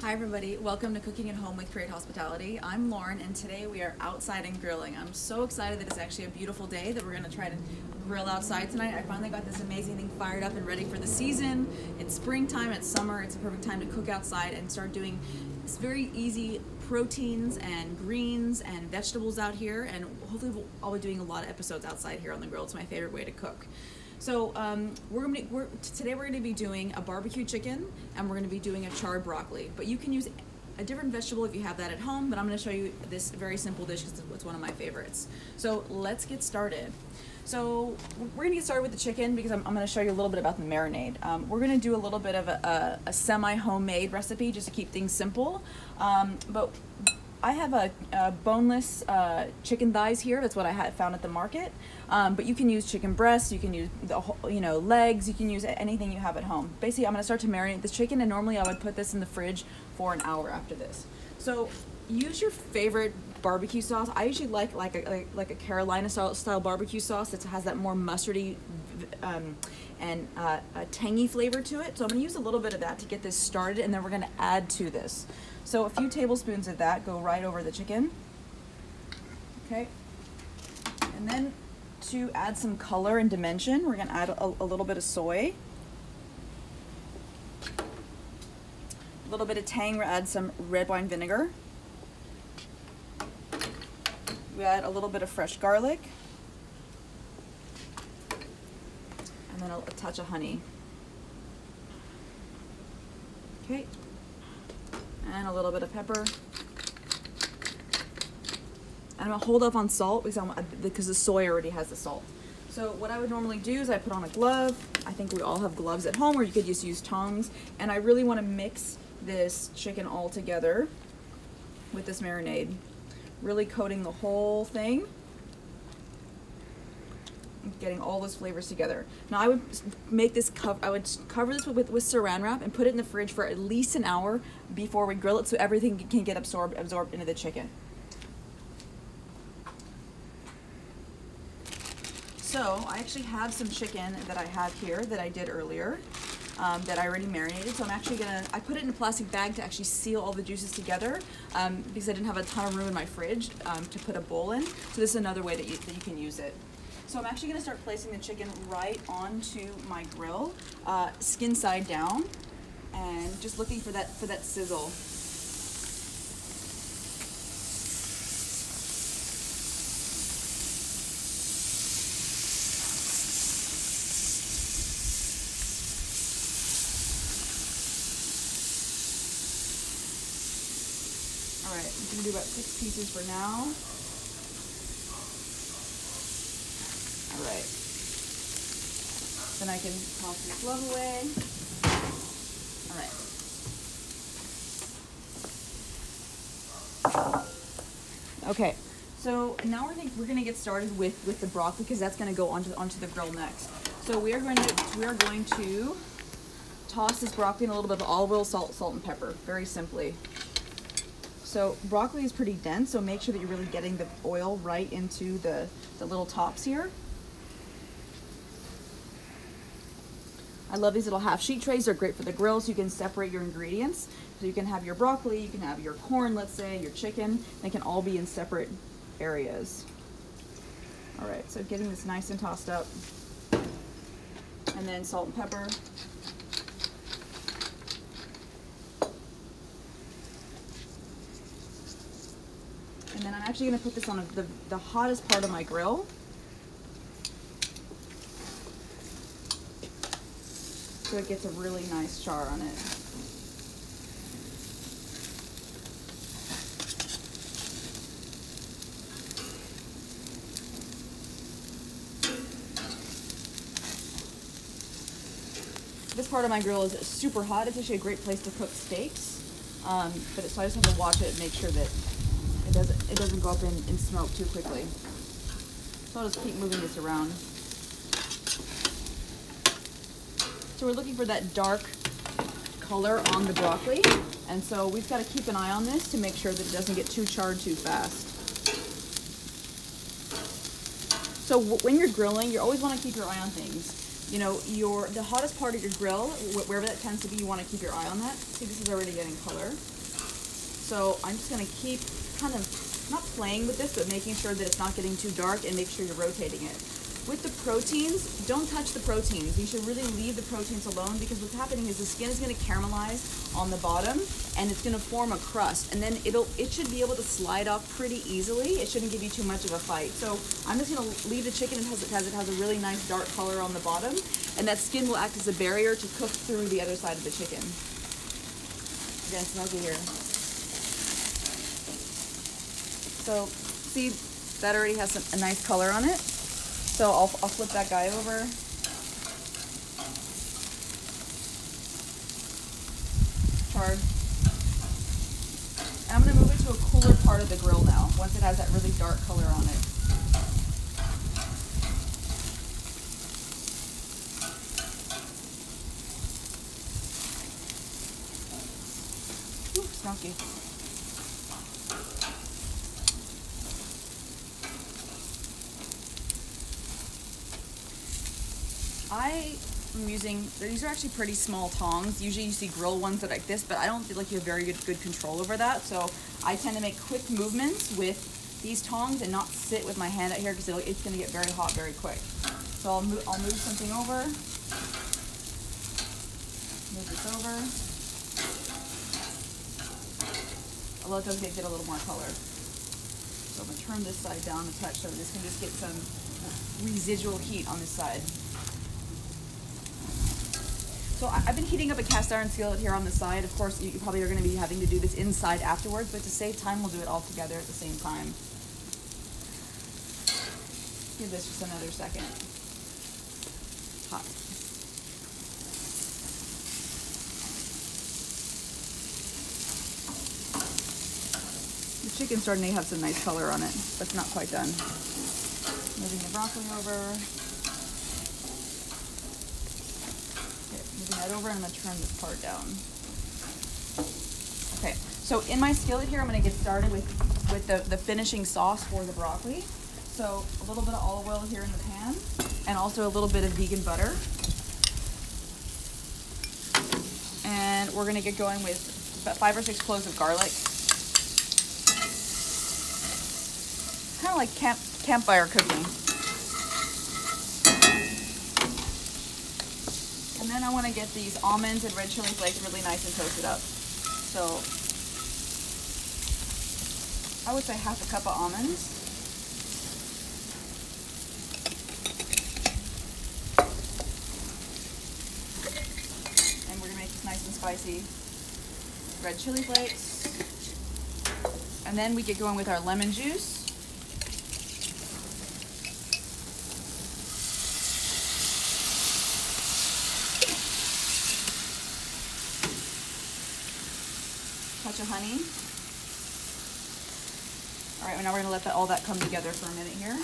Hi everybody, welcome to Cooking at Home with Create Hospitality. I'm Lauren and today we are outside and grilling. I'm so excited that it's actually a beautiful day that we're going to try to grill outside tonight. I finally got this amazing thing fired up and ready for the season. It's springtime, it's summer, it's a perfect time to cook outside and start doing this very easy proteins and greens and vegetables out here, and hopefully I'll be doing a lot of episodes outside here on the grill. It's my favorite way to cook. So today we're going to be doing a barbecue chicken and we're going to be doing a charred broccoli. But you can use a different vegetable if you have that at home, but I'm going to show you this very simple dish because it's one of my favorites. So let's get started. So we're going to get started with the chicken because I'm going to show you a little bit about the marinade. We're going to do a little bit of a semi-homemade recipe just to keep things simple. But I have a boneless chicken thighs here. That's what I had found at the market. But you can use chicken breasts, you can use the legs, you can use anything you have at home. Basically, I'm going to start to marinate this chicken, and normally I would put this in the fridge for an hour after this. So use your favorite barbecue sauce. I usually like a Carolina style barbecue sauce that has that more mustardy and a tangy flavor to it. So I'm going to use a little bit of that to get this started, and then we're going to add to this. So a few tablespoons of that go right over the chicken. Okay. And then to add some color and dimension, we're going to add a little bit of soy. A little bit of tang, we'll add some red wine vinegar. We add a little bit of fresh garlic. And then a touch of honey. Okay. And a little bit of pepper. I'm gonna hold off on salt because the soy already has the salt. So what I would normally do is I put on a glove. I think we all have gloves at home, or you could just use tongs. And I really want to mix this chicken all together with this marinade, really coating the whole thing, getting all those flavors together. Now I would make this I would cover this with saran wrap and put it in the fridge for at least an hour before we grill it, so everything can get absorbed into the chicken. So I actually have some chicken that I have here that I did earlier that I already marinated. So I'm actually I put it in a plastic bag to actually seal all the juices together because I didn't have a ton of room in my fridge to put a bowl in. So this is another way that you can use it. So I'm actually going to start placing the chicken right onto my grill, skin side down, and just looking for that sizzle. All right, I'm going to do about 6 pieces for now. All right. Then I can toss this glove away. All right. Okay. So now we're gonna get started with the broccoli because that's gonna go onto the grill next. So we are going to toss this broccoli in a little bit of olive oil, salt, and pepper. Very simply. So broccoli is pretty dense, so make sure that you're really getting the oil right into the little tops here. I love these little half sheet trays. They're great for the grill, so you can separate your ingredients. So you can have your broccoli, you can have your corn, let's say, your chicken. They can all be in separate areas. All right, so getting this nice and tossed up. And then salt and pepper. And then I'm actually gonna put this on the hottest part of my grill. So it gets a really nice char on it. This part of my grill is super hot. It's actually a great place to cook steaks. So I just have to watch it and make sure that it doesn't go up in smoke too quickly. So I'll just keep moving this around. So we're looking for that dark color on the broccoli, and so we've got to keep an eye on this to make sure that it doesn't get too charred too fast. So when you're grilling, you always want to keep your eye on things. You know, the hottest part of your grill, wherever that tends to be, you want to keep your eye on that. See, this is already getting color. So I'm just gonna keep kind of, not playing with this, but making sure that it's not getting too dark, and make sure you're rotating it. With the proteins, don't touch the proteins. You should really leave the proteins alone, because what's happening is the skin is gonna caramelize on the bottom, and it's gonna form a crust, and then it should be able to slide off pretty easily. It shouldn't give you too much of a fight. So I'm just gonna leave the chicken as it has a really nice dark color on the bottom, and that skin will act as a barrier to cook through the other side of the chicken. Again, smoky here. So see, that already has a nice color on it. So I'll flip that guy over. Charred. And I'm gonna move it to a cooler part of the grill now, once it has that really dark color on it. Ooh, smoky. I am using, these are actually pretty small tongs. Usually you see grill ones that are like this, but I don't feel like you have very good control over that. So I tend to make quick movements with these tongs and not sit with my hand out here, because it's gonna get very hot very quick. So I'll move something over. Move this over. Although it does get a little more color. So I'm gonna turn this side down a touch so this can just get some residual heat on this side. So I've been heating up a cast iron skillet here on the side. Of course, you probably are going to be having to do this inside afterwards, but to save time, we'll do it all together at the same time. Give this just another second. Hot. The chicken's starting to have some nice color on it, but it's not quite done. Moving the broccoli over. That over, and I'm going to turn this part down. Okay, so in my skillet here, I'm going to get started with the finishing sauce for the broccoli. So a little bit of olive oil here in the pan, and also a little bit of vegan butter. And we're going to get going with about 5 or 6 cloves of garlic. Kind of like campfire cooking. And then I want to get these almonds and red chili flakes really nice and toasted up. So I would say half a cup of almonds. And we're going to make this nice and spicy. Red chili flakes. And then we get going with our lemon juice. Touch of honey. All right, now we're going to let all that come together for a minute here.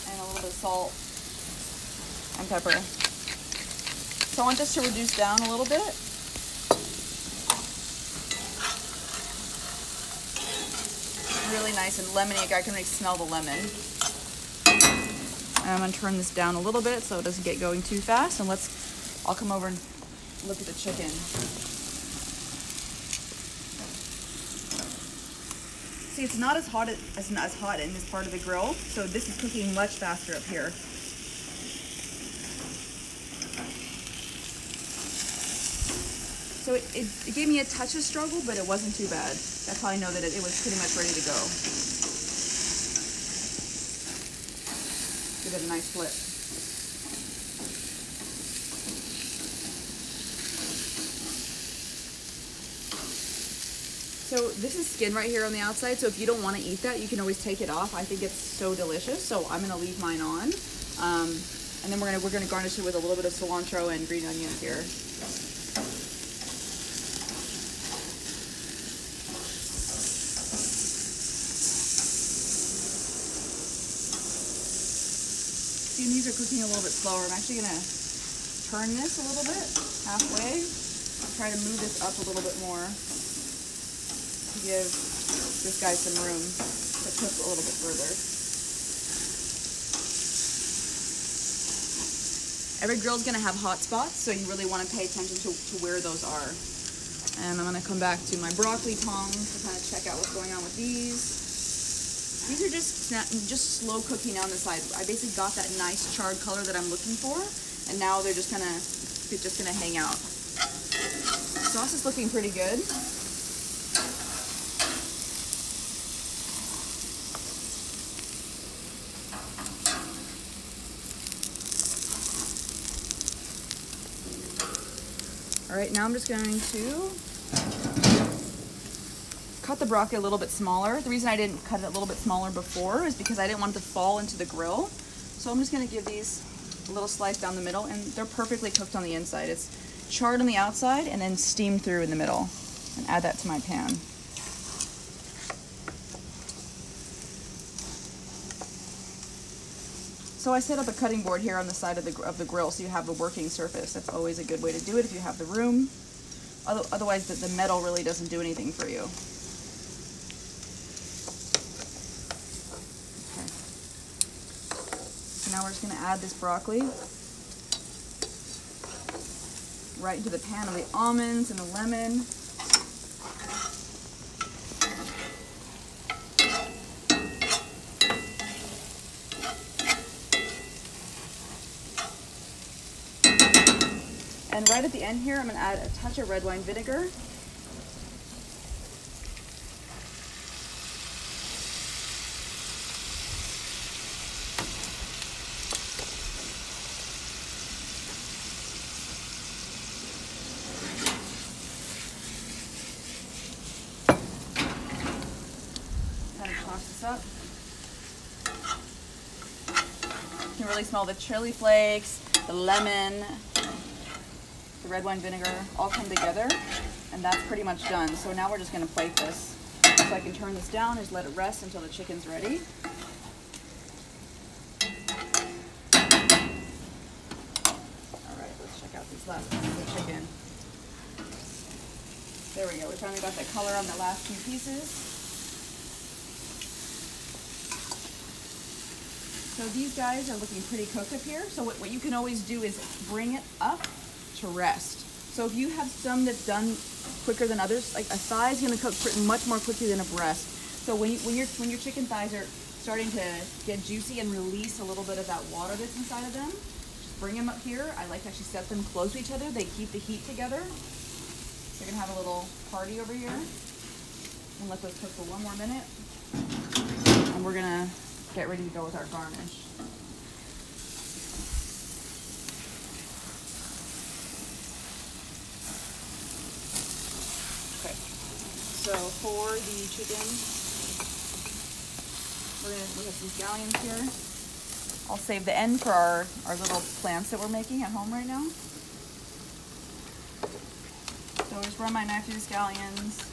And a little bit of salt and pepper. So I want this to reduce down a little bit. Really nice and lemony. I can really smell the lemon. And I'm going to turn this down a little bit so it doesn't get going too fast. And I'll come over and look at the chicken. See, it's not as hot in this part of the grill, so this is cooking much faster up here. So it gave me a touch of struggle, but it wasn't too bad. That's how I know that it was pretty much ready to go. Give it a nice flip. So this is skin right here on the outside, so if you don't want to eat that, you can always take it off. I think it's so delicious, so I'm going to leave mine on. And then we're gonna garnish it with a little bit of cilantro and green onions here. And these are cooking a little bit slower. I'm actually gonna turn this a little bit, halfway. Try to move this up a little bit more to give this guy some room to cook a little bit further. Every grill's gonna have hot spots, so you really wanna pay attention to where those are. And I'm gonna come back to my broccoli tongs to kind of check out what's going on with these. These are just slow cooking on the side. I basically got that nice charred color that I'm looking for, and now they're just gonna hang out. The sauce is looking pretty good. All right, now I'm just going to cut the broccoli a little bit smaller. The reason I didn't cut it a little bit smaller before is because I didn't want it to fall into the grill. So I'm just gonna give these a little slice down the middle, and they're perfectly cooked on the inside. It's charred on the outside and then steamed through in the middle. And add that to my pan. So I set up a cutting board here on the side of the grill so you have a working surface. That's always a good way to do it if you have the room. Otherwise, the metal really doesn't do anything for you. Okay. So now we're just going to add this broccoli right into the pan of the almonds and the lemon. And right at the end here, I'm going to add a touch of red wine vinegar. Kind of toss this up. You can really smell the chili flakes, the lemon, the red wine vinegar all come together, and that's pretty much done. So now we're just going to plate this. So I can turn this down and just let it rest until the chicken's ready. Alright, let's check out these last pieces of chicken. There we go, we finally got the color on the last few pieces. So these guys are looking pretty cooked up here. So what you can always do is bring it up to rest. So if you have some that's done quicker than others, like a thigh is going to cook much more quickly than a breast. So when your chicken thighs are starting to get juicy and release a little bit of that water that's inside of them, just bring them up here. I like to actually set them close to each other. They keep the heat together. You're going to have a little party over here. And let those cook for one more minute. And we're going to get ready to go with our garnish. So for the chicken, we have some scallions here. I'll save the end for our little plants that we're making at home right now. So I'll just run my knife through the scallions.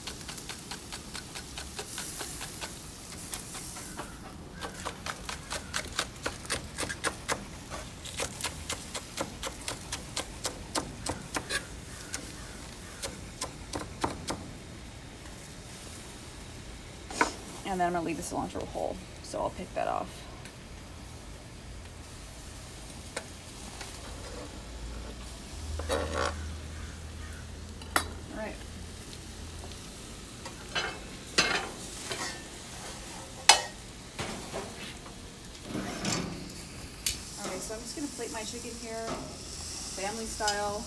And then I'm going to leave the cilantro whole, so I'll pick that off. All right. Okay, so I'm just going to plate my chicken here, family style.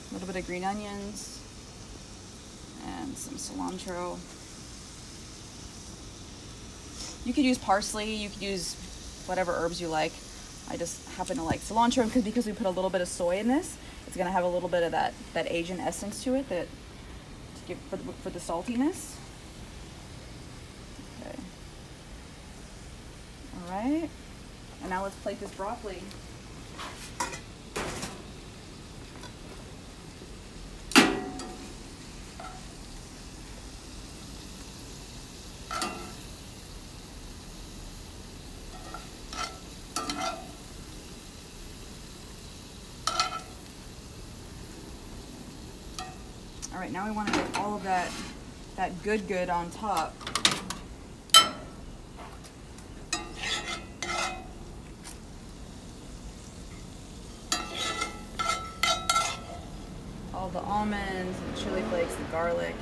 A little bit of green onions and some cilantro. You could use parsley, you could use whatever herbs you like. I just happen to like cilantro because we put a little bit of soy in this. It's gonna have a little bit of that Asian essence to it that to give for the saltiness. Okay. All right. And now let's plate this broccoli. All right, now we want to get all of that good on top. All the almonds, the chili flakes, the garlic.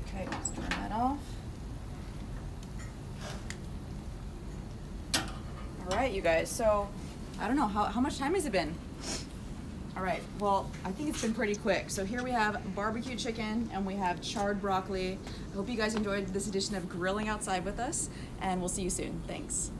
Okay, let's turn that off. All right, you guys, so I don't know, how much time has it been? All right, well, I think it's been pretty quick. So here we have barbecue chicken and we have charred broccoli. I hope you guys enjoyed this edition of Grilling Outside with us, and we'll see you soon. Thanks.